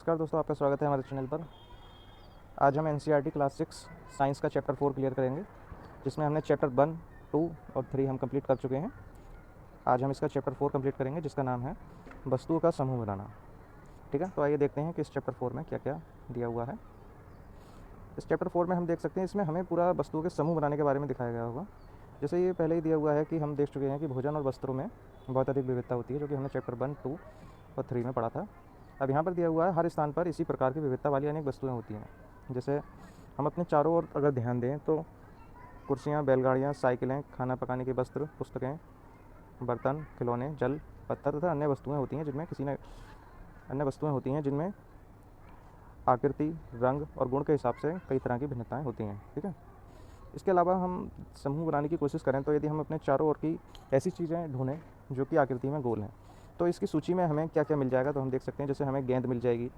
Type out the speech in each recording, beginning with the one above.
नमस्कार दोस्तों, आपका स्वागत है हमारे चैनल पर। आज हम एनसीईआरटी क्लास 6 साइंस का चैप्टर 4 क्लियर करेंगे, जिसमें हमने चैप्टर 1, 2 और 3 हम कंप्लीट कर चुके हैं। आज हम इसका चैप्टर 4 कंप्लीट करेंगे, जिसका नाम है वस्तुओं का समूह बनाना। ठीक है, तो आइए देखते हैं कि इस चैप्टर 4 में क्या क्या दिया हुआ है। इस चैप्टर 4 में हम देख सकते हैं, इसमें हमें पूरा वस्तुओं के समूह बनाने के बारे में दिखाया गया होगा। जैसे ये पहले ही दिया हुआ है कि हम देख चुके हैं कि भोजन और वस्त्रों में बहुत अधिक विविधता होती है, जो कि हमने चैप्टर 1, 2 और 3 में पढ़ा था। अब यहाँ पर दिया हुआ है, हर स्थान पर इसी प्रकार की विविधता वाली अनेक वस्तुएं होती हैं। जैसे हम अपने चारों ओर अगर ध्यान दें तो कुर्सियाँ, बैलगाड़ियाँ, साइकिलें, खाना पकाने के वस्त्र, पुस्तकें, बर्तन, खिलौने, जल, पत्थर तथा अन्य वस्तुएं होती हैं, जिनमें आकृति, रंग और गुण के हिसाब से कई तरह की भिन्नताएँ होती हैं। ठीक है, इसके अलावा हम समूह बनाने की कोशिश करें तो यदि हम अपने चारों ओर की ऐसी चीज़ें ढूंढें जो कि आकृति में गोल हैं, तो इसकी सूची में हमें क्या क्या मिल जाएगा, तो हम देख सकते हैं। जैसे हमें गेंद मिल जाएगी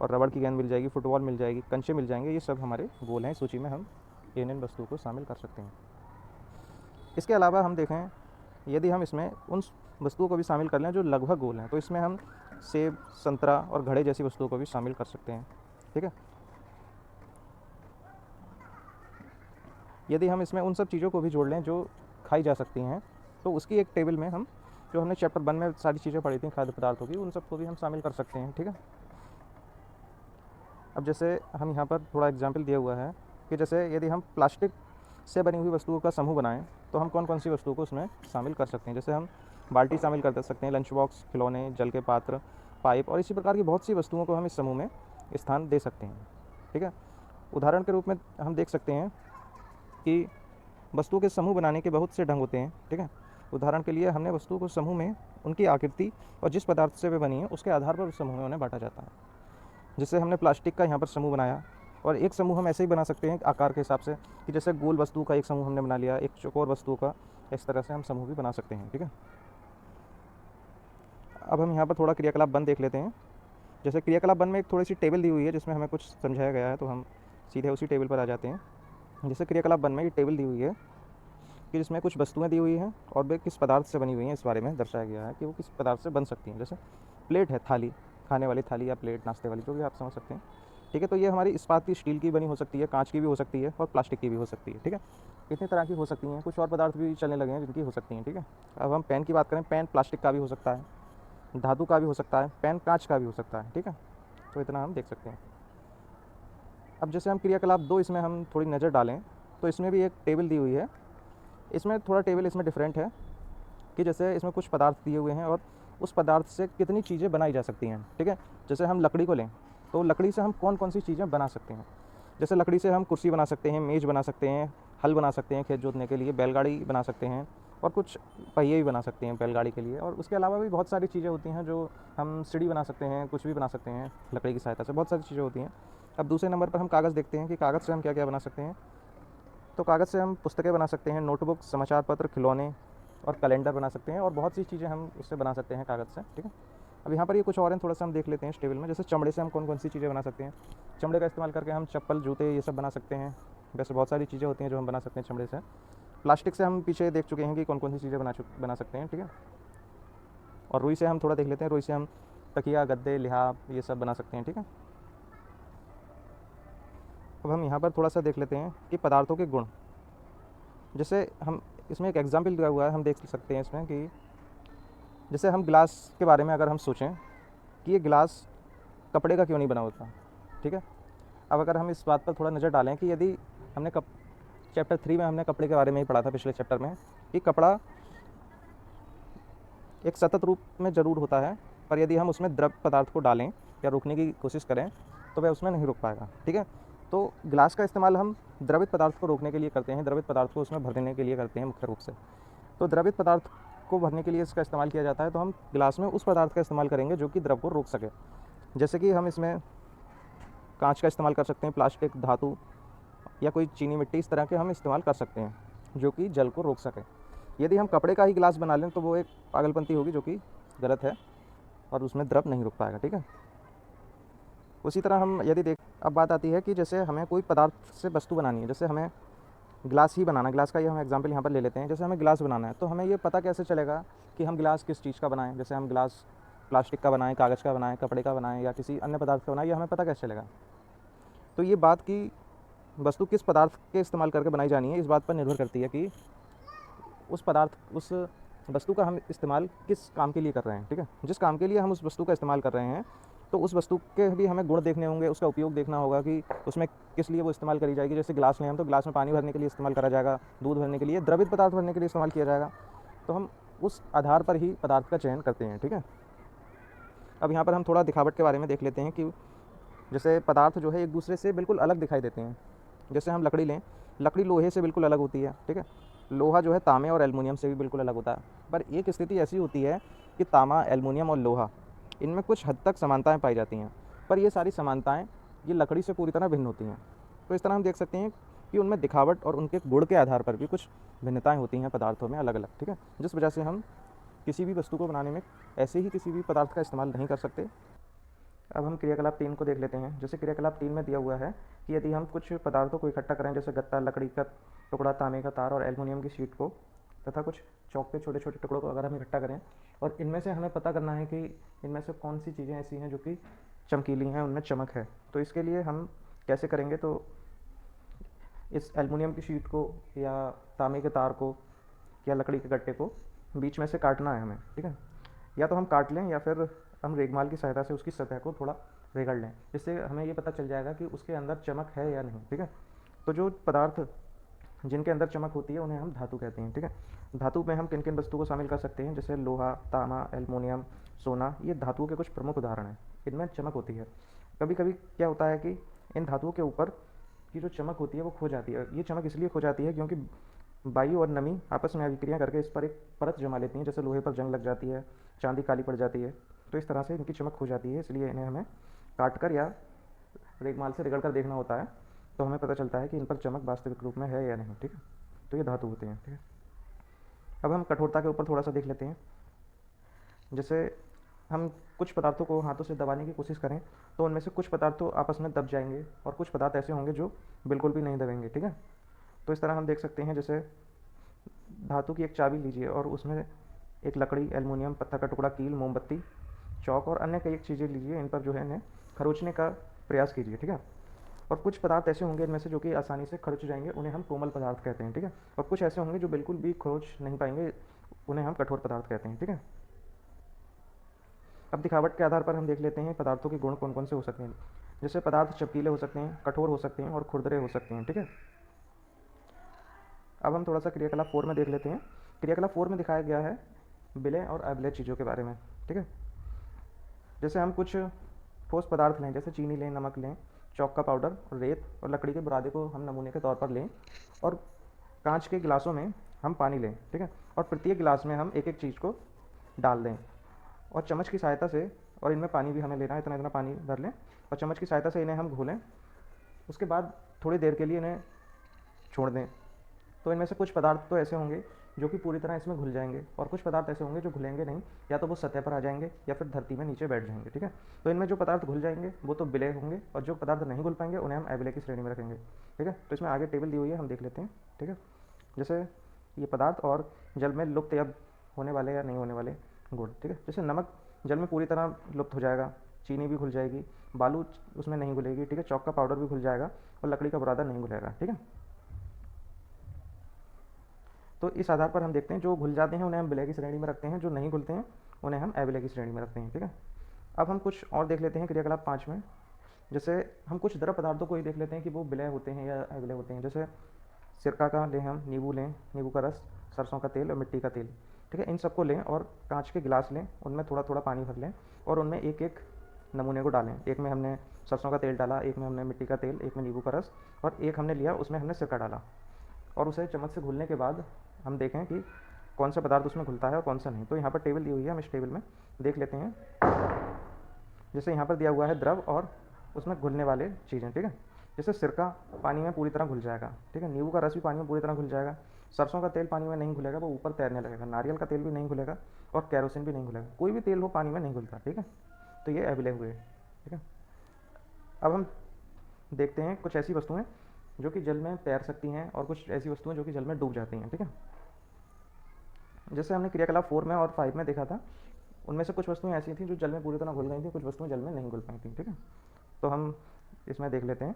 और रबड़ की गेंद मिल जाएगी, फुटबॉल मिल जाएगी, कंचे मिल जाएंगे। ये सब हमारे गोल हैं। सूची में हम इन वस्तुओं को शामिल कर सकते हैं। इसके अलावा हम देखें, यदि हम इसमें उन वस्तुओं को भी शामिल कर लें जो लगभग गोल हैं, तो इसमें हम सेब, संतरा और घड़े जैसी वस्तुओं को भी शामिल कर सकते हैं। ठीक है, यदि हम इसमें उन सब चीज़ों को भी जोड़ लें जो खाई जा सकती हैं, तो उसकी एक टेबल में हम, जो हमने चैप्टर 1 में सारी चीज़ें पढ़ी थी खाद्य पदार्थों की, उन सबको भी हम शामिल कर सकते हैं। ठीक है, अब जैसे हम यहाँ पर थोड़ा एग्जाम्पल दिया हुआ है कि जैसे यदि हम प्लास्टिक से बनी हुई वस्तुओं का समूह बनाएं, तो हम कौन कौन सी वस्तुओं को उसमें शामिल कर सकते हैं। जैसे हम बाल्टी शामिल कर सकते हैं, लंच बॉक्स, खिलौने, जल के पात्र, पाइप और इसी प्रकार की बहुत सी वस्तुओं को हम इस समूह में स्थान दे सकते हैं। ठीक है, उदाहरण के रूप में हम देख सकते हैं कि वस्तुओं के समूह बनाने के बहुत से ढंग होते हैं। ठीक है, उदाहरण के लिए हमने वस्तुओं को समूह में उनकी आकृति और जिस पदार्थ से वे बनी है उसके आधार पर उस समूह में उन्हें बांटा जाता है। जैसे हमने प्लास्टिक का यहाँ पर समूह बनाया, और एक समूह हम ऐसे ही बना सकते हैं आकार के हिसाब से, कि जैसे गोल वस्तु का एक समूह हमने बना लिया, एक चौकोर वस्तु का, इस तरह से हम समूह भी बना सकते हैं। ठीक है, अब हम यहाँ पर थोड़ा क्रियाकलाप बंद देख लेते हैं। जैसे क्रियाकलाप बंद में एक थोड़ी सी टेबल दी हुई है जिसमें हमें कुछ समझाया गया है, तो हम सीधे उसी टेबल पर आ जाते हैं। जैसे क्रियाकलाप बंद में ये टेबल दी हुई है कि जिसमें कुछ वस्तुएं दी हुई हैं और वे किस पदार्थ से बनी हुई हैं, इस बारे में दर्शाया गया है कि वो किस पदार्थ से बन सकती हैं। जैसे प्लेट है, थाली, खाने वाली थाली या प्लेट, नाश्ते वाली, जो भी आप समझ सकते हैं। ठीक है, तो ये हमारी इस्पात की, स्टील की बनी हो सकती है, कांच की भी हो सकती है और प्लास्टिक की भी हो सकती है। ठीक है, इतनी तरह की हो सकती हैं। कुछ और पदार्थ भी चलने लगे हैं जिनकी हो सकती हैं। ठीक है, अब हम पेन की बात करें, पेन प्लास्टिक का भी हो सकता है, धातु का भी हो सकता है, पेन कांच का भी हो सकता है। ठीक है, तो इतना हम देख सकते हैं। अब जैसे हम क्रियाकलाप 2 इसमें हम थोड़ी नज़र डालें, तो इसमें भी एक टेबल दी हुई है। इसमें थोड़ा टेबल इसमें डिफरेंट है कि जैसे इसमें कुछ पदार्थ दिए हुए हैं और उस पदार्थ से कितनी चीज़ें बनाई जा सकती हैं। ठीक है, जैसे हम लकड़ी को लें, तो लकड़ी से हम कौन कौन सी चीज़ें बना सकते हैं। जैसे लकड़ी से हम कुर्सी बना सकते हैं, मेज़ बना सकते हैं, हल बना सकते हैं खेत जोतने के लिए, बैलगाड़ी बना सकते हैं और कुछ पहिए भी बना सकते हैं बैलगाड़ी के लिए। और उसके अलावा भी बहुत सारी चीज़ें होती हैं जो हम सीढ़ी बना सकते हैं, कुछ भी बना सकते हैं लकड़ी की सहायता से, बहुत सारी चीज़ें होती हैं। अब दूसरे नंबर पर हम कागज़ देखते हैं कि कागज़ से हम क्या क्या बना सकते हैं। तो कागज़ से हम पुस्तकें बना सकते हैं, नोटबुक, समाचार पत्र, खिलौने और कैलेंडर बना सकते हैं, और बहुत सी चीज़ें हम उससे बना सकते हैं कागज़ से। ठीक है, अब यहाँ पर ये कुछ और हैं, थोड़ा सा हम देख लेते हैं इस टेबल में। जैसे चमड़े से हम कौन कौन सी चीज़ें बना सकते हैं। चमड़े का इस्तेमाल करके हम चप्पल, जूते, ये सब बना सकते हैं। वैसे बहुत सारी चीज़ें होती हैं जो हम बना सकते हैं चमड़े से। प्लास्टिक से हम पीछे देख चुके हैं कि कौन कौन सी चीज़ें बना सकते हैं। ठीक है, और रुई से हम थोड़ा देख लेते हैं। रुई से हम तकिया, गद्दे, लिहाफ, ये सब बना सकते हैं। ठीक है, अब हम यहाँ पर थोड़ा सा देख लेते हैं कि पदार्थों के गुण। जैसे हम इसमें एक एग्जाम्पल दिया हुआ है, हम देख सकते हैं इसमें कि जैसे हम गिलास के बारे में अगर हम सोचें कि ये गिलास कपड़े का क्यों नहीं बना होता। ठीक है, अब अगर हम इस बात पर थोड़ा नज़र डालें कि यदि हमने चैप्टर 3 में हमने कपड़े के बारे में ही पढ़ा था, पिछले चैप्टर में, कि कपड़ा एक सतत रूप में ज़रूर होता है, पर यदि हम उसमें द्रव पदार्थ को डालें या रोकने की कोशिश करें तो वह उसमें नहीं रुक पाएगा। ठीक है, तो गिलास का इस्तेमाल हम द्रवित पदार्थ को रोकने के लिए करते हैं, द्रवित पदार्थ को उसमें भर देने के लिए करते हैं मुख्य रूप से। तो द्रवित पदार्थ को भरने के लिए इसका इस्तेमाल किया जाता है, तो हम गिलास में उस पदार्थ का इस्तेमाल करेंगे जो कि द्रव को रोक सके। जैसे कि हम इसमें कांच का इस्तेमाल कर सकते हैं, प्लास्टिक, धातु या कोई चीनी मिट्टी, इस तरह के हम इस्तेमाल कर सकते हैं जो कि जल को रोक सके। यदि हम कपड़े का ही गिलास बना लें तो वो एक पागलपंती होगी, जो कि गलत है, और उसमें द्रव नहीं रुक पाएगा। ठीक है, उसी तरह हम यदि देख, अब बात आती है कि जैसे हमें कोई पदार्थ से वस्तु बनानी है। जैसे हमें गिलास ही बनाना, गिलास का ये हम एग्जांपल यहाँ पर ले लेते हैं। जैसे हमें गिलास बनाना है, तो हमें ये पता कैसे चलेगा कि हम गिलास किस चीज़ का बनाएं। जैसे हम गिलास प्लास्टिक का बनाएं, कागज़ का बनाएं, कपड़े का बनाएं या किसी अन्य पदार्थ का बनाएं, ये हमें पता कैसे चलेगा? तो ये बात कि वस्तु किस पदार्थ के इस्तेमाल करके बनाई जानी है, इस बात पर निर्भर करती है कि उस वस्तु का हम इस्तेमाल किस काम के लिए कर रहे हैं। ठीक है, जिस काम के लिए हम उस वस्तु का इस्तेमाल कर रहे हैं, तो उस वस्तु के भी हमें गुण देखने होंगे, उसका उपयोग देखना होगा कि उसमें किस लिए वो इस्तेमाल करी जाएगी। जैसे गिलास लें हम, तो गिलास में पानी भरने के लिए इस्तेमाल करा जाएगा, दूध भरने के लिए, द्रवित पदार्थ भरने के लिए इस्तेमाल किया जाएगा। तो हम उस आधार पर ही पदार्थ का चयन करते हैं। ठीक है, अब यहाँ पर हम थोड़ा दिखावट के बारे में देख लेते हैं कि जैसे पदार्थ जो है एक दूसरे से बिल्कुल अलग दिखाई देते हैं। जैसे हम लकड़ी लें, लकड़ी लोहे से बिल्कुल अलग होती है। ठीक है, लोहा जो है तांबे और एल्युमिनियम से भी बिल्कुल अलग होता है। पर एक स्थिति ऐसी होती है कि तांबा, एल्युमिनियम और लोहा, इनमें कुछ हद तक समानताएं पाई जाती हैं, पर ये सारी समानताएं ये लकड़ी से पूरी तरह भिन्न होती हैं। तो इस तरह हम देख सकते हैं कि उनमें दिखावट और उनके गुण के आधार पर भी कुछ भिन्नताएं होती हैं पदार्थों में अलग अलग। ठीक है, जिस वजह से हम किसी भी वस्तु को बनाने में ऐसे ही किसी भी पदार्थ का इस्तेमाल नहीं कर सकते। अब हम क्रियाकलाप 3 को देख लेते हैं। जैसे क्रियाकलाप 3 में दिया हुआ है कि यदि हम कुछ पदार्थों को इकट्ठा करें, जैसे गत्ता, लकड़ी का टुकड़ा, तांबे का तार और एल्युमिनियम की शीट को, तथा कुछ चौक के छोटे छोटे टुकड़ों को अगर हम इकट्ठा करें, और इनमें से हमें पता करना है कि इनमें से कौन सी चीज़ें ऐसी हैं जो कि चमकीली हैं, उनमें चमक है। तो इसके लिए हम कैसे करेंगे? तो इस एल्युमिनियम की शीट को या तांबे के तार को या लकड़ी के गट्टे को बीच में से काटना है हमें। ठीक है, या तो हम काट लें या फिर हम रेगमाल की सहायता से उसकी सतह को थोड़ा रगड़ लें, जिससे हमें ये पता चल जाएगा कि उसके अंदर चमक है या नहीं। ठीक है, तो जो पदार्थ जिनके अंदर चमक होती है उन्हें हम धातु कहते हैं। ठीक है, धातु में हम किन किन वस्तुओं को शामिल कर सकते हैं? जैसे लोहा, तांबा, एल्युमिनियम, सोना, ये धातुओं के कुछ प्रमुख उदाहरण हैं। इनमें चमक होती है। कभी कभी क्या होता है कि इन धातुओं के ऊपर की जो चमक होती है वो खो जाती है। ये चमक इसलिए खो जाती है क्योंकि वायु और नमी आपस में अभिक्रिया करके इस पर एक परत जमा लेती हैं। जैसे लोहे पर जंग लग जाती है, चांदी काली पड़ जाती है, तो इस तरह से इनकी चमक खो जाती है। इसलिए इन्हें हमें काट कर या रेगमाल से रगड़ कर देखना होता है, तो हमें पता चलता है कि इन पर चमक वास्तविक रूप में है या नहीं। ठीक है, तो ये धातु होते हैं। ठीक है, अब हम कठोरता के ऊपर थोड़ा सा देख लेते हैं। जैसे हम कुछ पदार्थों को हाथों से दबाने की कोशिश करें, तो उनमें से कुछ पदार्थ तो आपस में दब जाएंगे और कुछ पदार्थ ऐसे होंगे जो बिल्कुल भी नहीं दबेंगे। ठीक है, तो इस तरह हम देख सकते हैं। जैसे धातु की एक चाबी लीजिए और उसमें एक लकड़ी, एल्युमिनियम, पत्थर का टुकड़ा, कील, मोमबत्ती, चौक और अन्य कई एक चीज़ें लीजिए। इन पर जो है इन्हें खरोचने का प्रयास कीजिए। ठीक है, और कुछ पदार्थ ऐसे होंगे इनमें से जो कि आसानी से खरोच जाएंगे, उन्हें हम कोमल पदार्थ कहते हैं। ठीक है, और कुछ ऐसे होंगे जो बिल्कुल भी खरोच नहीं पाएंगे, उन्हें हम कठोर पदार्थ कहते हैं। ठीक है, अब दिखावट के आधार पर हम देख लेते हैं पदार्थों के गुण कौन कौन से हो सकते हैं। जैसे पदार्थ चमकीले हो सकते हैं, कठोर हो सकते हैं और खुरदरे हो सकते हैं। ठीक है, अब हम थोड़ा सा क्रियाकलाप 4 में देख लेते हैं। क्रियाकलाप 4 में दिखाया गया है विलय और अविलय चीज़ों के बारे में। ठीक है, जैसे हम कुछ ठोस पदार्थ लें, जैसे चीनी लें, नमक लें, चौक का पाउडर, रेत और लकड़ी के बुरादे को हम नमूने के तौर पर लें, और कांच के गिलासों में हम पानी लें। ठीक है, और प्रत्येक गिलास में हम एक एक चीज़ को डाल दें और चम्मच की सहायता से, और इनमें पानी भी हमें लेना है, इतना इतना पानी भर लें और चम्मच की सहायता से इन्हें हम घोलें। उसके बाद थोड़ी देर के लिए इन्हें छोड़ दें। तो इनमें से कुछ पदार्थ तो ऐसे होंगे जो कि पूरी तरह इसमें घुल जाएंगे, और कुछ पदार्थ ऐसे होंगे जो घुलेंगे नहीं, या तो वो सतह पर आ जाएंगे या फिर धरती में नीचे बैठ जाएंगे। ठीक है, तो इनमें जो पदार्थ घुल जाएंगे वो तो विलय होंगे, और जो पदार्थ नहीं घुल पाएंगे उन्हें हम अविलय की श्रेणी में रखेंगे। ठीक है, तो इसमें आगे टेबल दी हुई है, हम देख लेते हैं। ठीक है, जैसे ये पदार्थ और जल में लुप्त या होने वाले या नहीं होने वाले गुण। ठीक है, जैसे नमक जल में पूरी तरह लुप्त हो जाएगा, चीनी भी घुल जाएगी, बालू उसमें नहीं घुलेगी। ठीक है, चौक का पाउडर भी घुल जाएगा और लकड़ी का बुरादा नहीं घुलेगा। ठीक है, तो इस आधार पर हम देखते हैं जो घुल जाते हैं उन्हें हम विलय की श्रेणी में रखते हैं, जो नहीं घुलते हैं उन्हें हम अविलय की श्रेणी में रखते हैं। ठीक है, अब हम कुछ और देख लेते हैं क्रियाकलाप 5 में। जैसे हम कुछ द्रव पदार्थों को ही देख लेते हैं कि वो विलय होते हैं या अविलय होते हैं। जैसे सिरका का लें हम, नींबू लें, नींबू का रस, सरसों का तेल और मिट्टी का तेल। ठीक है, इन सबको लें और कांच के गिलास लें, उनमें थोड़ा थोड़ा पानी भर लें और उनमें एक एक नमूने को डालें। एक में हमने सरसों का तेल डाला, एक में हमने मिट्टी का तेल, एक में नींबू का रस, और एक हमने लिया उसमें हमने सिरका डाला। और उसे चम्मच से घुलने के बाद हम देखें कि कौन सा पदार्थ उसमें घुलता है और कौन सा नहीं। तो यहाँ पर टेबल दी हुई है, हम इस टेबल में देख लेते हैं। जैसे यहाँ पर दिया हुआ है द्रव और उसमें घुलने वाले चीज़ें। ठीक है, जैसे सिरका पानी में पूरी तरह घुल जाएगा। ठीक है, नींबू का रस भी पानी में पूरी तरह घुल जाएगा, सरसों का तेल पानी में नहीं घुलेगा, वो ऊपर तैरने लगेगा, नारियल का तेल भी नहीं घुलेगा और कैरोसिन भी नहीं घुलेगा। कोई भी तेल हो पानी में नहीं घुलता। ठीक है, तो ये अविलय हुए। ठीक है, अब हम देखते हैं कुछ ऐसी वस्तुएं जो कि जल में तैर सकती हैं और कुछ ऐसी वस्तुएं जो कि जल में डूब जाती हैं। ठीक है, जैसे हमने क्रियाकलाप 4 में और 5 में देखा था, उनमें से कुछ वस्तुएं ऐसी थी जो जल में पूरी तरह घुल गई थी, कुछ वस्तुएं जल में नहीं घुल पाई थी। ठीक है, तो हम इसमें देख लेते हैं।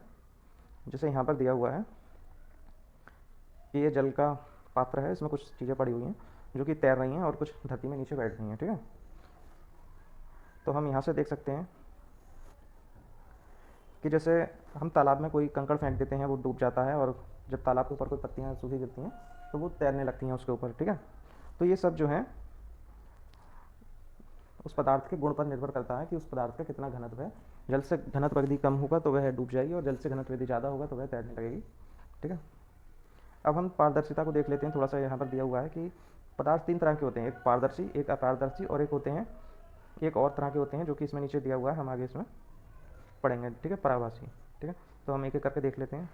जैसे यहाँ पर दिया हुआ है कि ये जल का पात्र है, इसमें कुछ चीज़ें पड़ी हुई हैं जो कि तैर रही हैं और कुछ धरती में नीचे बैठ रही हैं। ठीक है, तो हम यहाँ से देख सकते हैं कि जैसे हम तालाब में कोई कंकड़ फेंक देते हैं, वो डूब जाता है, और जब तालाब के ऊपर कोई पत्तियाँ सूखी गिरती हैं तो वो तैरने लगती हैं उसके ऊपर। ठीक है, तो ये सब जो है उस पदार्थ के गुण पर निर्भर करता है कि उस पदार्थ का कितना घनत्व है। जल से घनत्व यदि कम होगा तो वह डूब जाएगी, और जल से घनत्व यदि ज़्यादा होगा तो वह तैरने लगेगी। ठीक है, अब हम पारदर्शिता को देख लेते हैं। थोड़ा सा यहाँ पर दिया हुआ है कि पदार्थ 3 तरह के होते हैं, एक पारदर्शी, एक अपारदर्शी, और एक और तरह के होते हैं जो कि इसमें नीचे दिया हुआ है, हम आगे इसमें पढ़ेंगे। ठीक है, पराभासी। ठीक है, तो हम एक एक करके देख लेते हैं।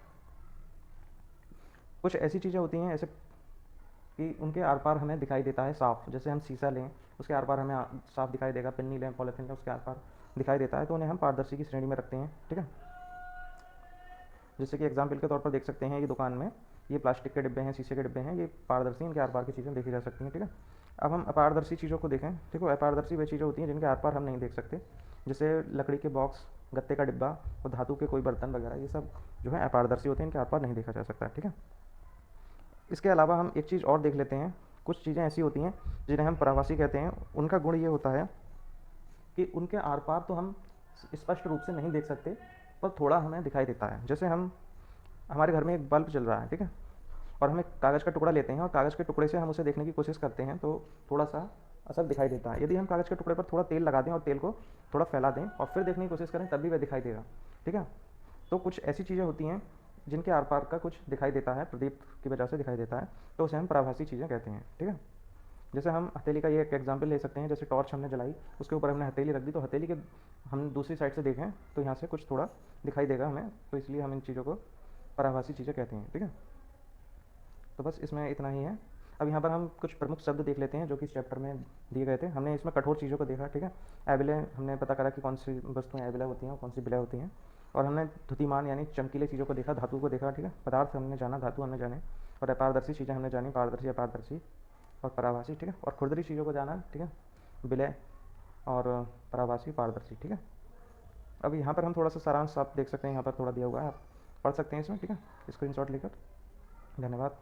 कुछ ऐसी चीज़ें होती हैं ऐसे कि उनके आर पार हमें दिखाई देता है साफ। जैसे हम शीशा लें, उसके आर पार हमें साफ दिखाई देगा, पिन्नी लें, पॉलीथीन लें, उसके आर पार दिखाई देता है, तो उन्हें हम पारदर्शी की श्रेणी में रखते हैं। ठीक है, जैसे कि एग्जाम्पल के तौर पर देख सकते हैं, ये दुकान में ये प्लास्टिक के डिब्बे हैं, शीशे के डिब्बे हैं, ये पारदर्शी, इनके आर पार की चीज़ें देखी जा सकती हैं। ठीक है, अब हम अपारदर्शी चीज़ों को देखें। देखो, अपारदर्शी वे चीज़ें होती हैं जिनके आर पार हम नहीं देख सकते, जैसे लकड़ी के बॉक्स, गत्ते का डिब्बा और धातु के कोई बर्तन वगैरह, ये सब जो है अपारदर्शी होते हैं, इनके आर पार नहीं देखा जा सकता। ठीक है, इसके अलावा हम एक चीज़ और देख लेते हैं। कुछ चीज़ें ऐसी होती हैं जिन्हें हम पराभासी कहते हैं। उनका गुण ये होता है कि उनके आर पार तो हम स्पष्ट रूप से नहीं देख सकते, पर थोड़ा हमें दिखाई देता है। जैसे हमारे घर में एक बल्ब जल रहा है, ठीक है, और हम एक कागज़ का टुकड़ा लेते हैं और कागज़ के टुकड़े से हम उसे देखने की कोशिश करते हैं, तो थोड़ा सा असर दिखाई देता है। यदि हम कागज़ के टुकड़े पर थोड़ा तेल लगा दें और तेल को थोड़ा फैला दें और फिर देखने की कोशिश करें, तब भी वह दिखाई देगा। ठीक है, तो कुछ ऐसी चीज़ें होती हैं जिनके आर पार का कुछ दिखाई देता है, प्रदीप की वजह से दिखाई देता है, तो उसे हम पराभासी चीज़ें कहते हैं। ठीक है, जैसे हम हथेली का ये एक एग्जाम्पल ले सकते हैं। जैसे टॉर्च हमने जलाई, उसके ऊपर हमने हथेली रख दी, तो हथेली के हम दूसरी साइड से देखें तो यहाँ से कुछ थोड़ा दिखाई देगा हमें, तो इसलिए हम इन चीज़ों को पराभासी चीज़ें कहते हैं। ठीक है, तो बस इसमें इतना ही है। अब यहाँ पर हम कुछ प्रमुख शब्द देख लेते हैं जो कि इस चैप्टर में दिए गए थे। हमने इसमें कठोर चीज़ों को देखा। ठीक है, एबिले हमने पता करा कि कौन सी वस्तुएं एबिले होती हैं और कौन सी विलय होती हैं, और हमने धुतिमान यानी चमकीले चीज़ों को देखा, धातु को देखा। ठीक है, पदार्थ हमने जाना, धातु हमने जाने, और अपारदर्शी चीज़ें हमने जानी, पारदर्शी, अपारदर्शी और पराभासी। ठीक है, और खुरदरी चीज़ों को जाना। ठीक है, विलय और पराभासी, पारदर्शी। ठीक है, अब यहाँ पर हम थोड़ा सा सारांश आप देख सकते हैं, यहाँ पर थोड़ा दिया हुआ है, आप पढ़ सकते हैं इसमें। ठीक है, स्क्रीनशॉट लेकर। धन्यवाद।